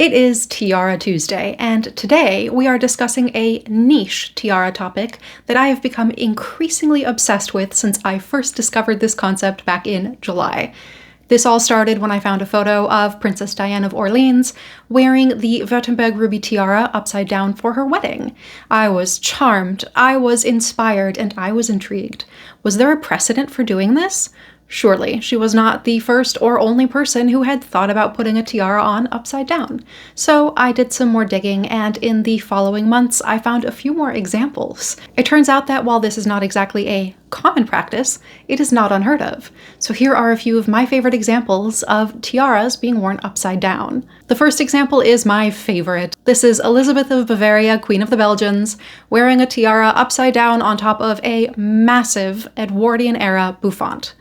It is Tiara Tuesday, and today we are discussing a niche tiara topic that I have become increasingly obsessed with since I first discovered this concept back in July. This all started when I found a photo of Princess Diane of Orleans wearing the Württemberg Ruby Tiara upside down for her wedding. I was charmed, I was inspired, and I was intrigued. Was there a precedent for doing this? Surely, she was not the first or only person who had thought about putting a tiara on upside down. So I did some more digging, and in the following months I found a few more examples. It turns out that while this is not exactly a common practice, it is not unheard of. So here are a few of my favorite examples of tiaras being worn upside down. The first example is my favorite. This is Elisabeth of Bavaria, Queen of the Belgians, wearing a tiara upside down on top of a massive Edwardian-era bouffant.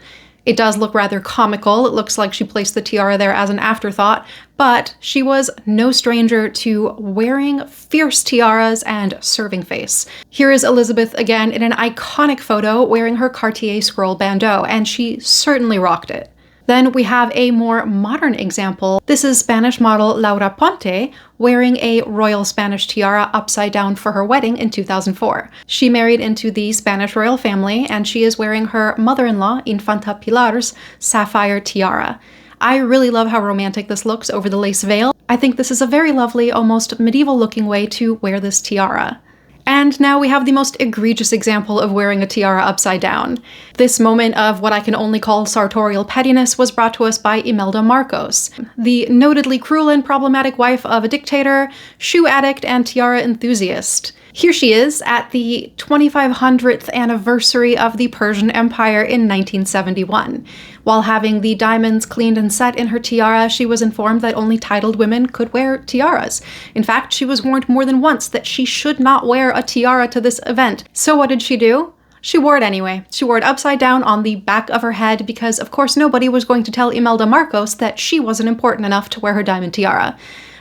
It does look rather comical. It looks like she placed the tiara there as an afterthought, but she was no stranger to wearing fierce tiaras and serving face. Here is Elisabeth again in an iconic photo wearing her Cartier scroll bandeau, and she certainly rocked it. Then we have a more modern example. This is Spanish model Laura Ponte wearing a royal Spanish tiara upside down for her wedding in 2004. She married into the Spanish royal family, and she is wearing her mother-in-law, Infanta Pilar's, sapphire tiara. I really love how romantic this looks over the lace veil. I think this is a very lovely, almost medieval-looking way to wear this tiara. And now we have the most egregious example of wearing a tiara upside down. This moment of what I can only call sartorial pettiness was brought to us by Imelda Marcos, the notedly cruel and problematic wife of a dictator, shoe addict, and tiara enthusiast. Here she is at the 2500th anniversary of the Persian Empire in 1971. While having the diamonds cleaned and set in her tiara, she was informed that only titled women could wear tiaras. In fact, she was warned more than once that she should not wear a tiara to this event. So what did she do? She wore it anyway. She wore it upside down on the back of her head because, of course, nobody was going to tell Imelda Marcos that she wasn't important enough to wear her diamond tiara.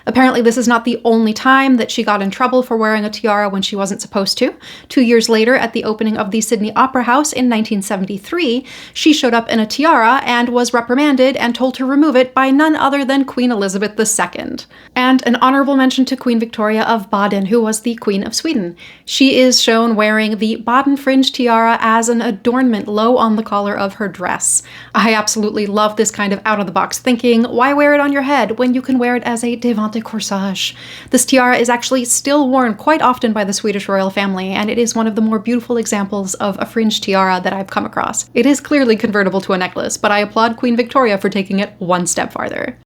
Apparently, this is not the only time that she got in trouble for wearing a tiara when she wasn't supposed to. 2 years later, at the opening of the Sydney Opera House in 1973, she showed up in a tiara and was reprimanded and told to remove it by none other than Queen Elisabeth II. And an honorable mention to Queen Victoria of Baden, who was the Queen of Sweden. She is shown wearing the Baden Fringe Tiara as an adornment low on the collar of her dress. I absolutely love this kind of out-of-the-box thinking. Why wear it on your head when you can wear it as a devante corsage? This tiara is actually still worn quite often by the Swedish royal family, and it is one of the more beautiful examples of a fringe tiara that I've come across. It is clearly convertible to a necklace, but I applaud Queen Victoria for taking it one step farther.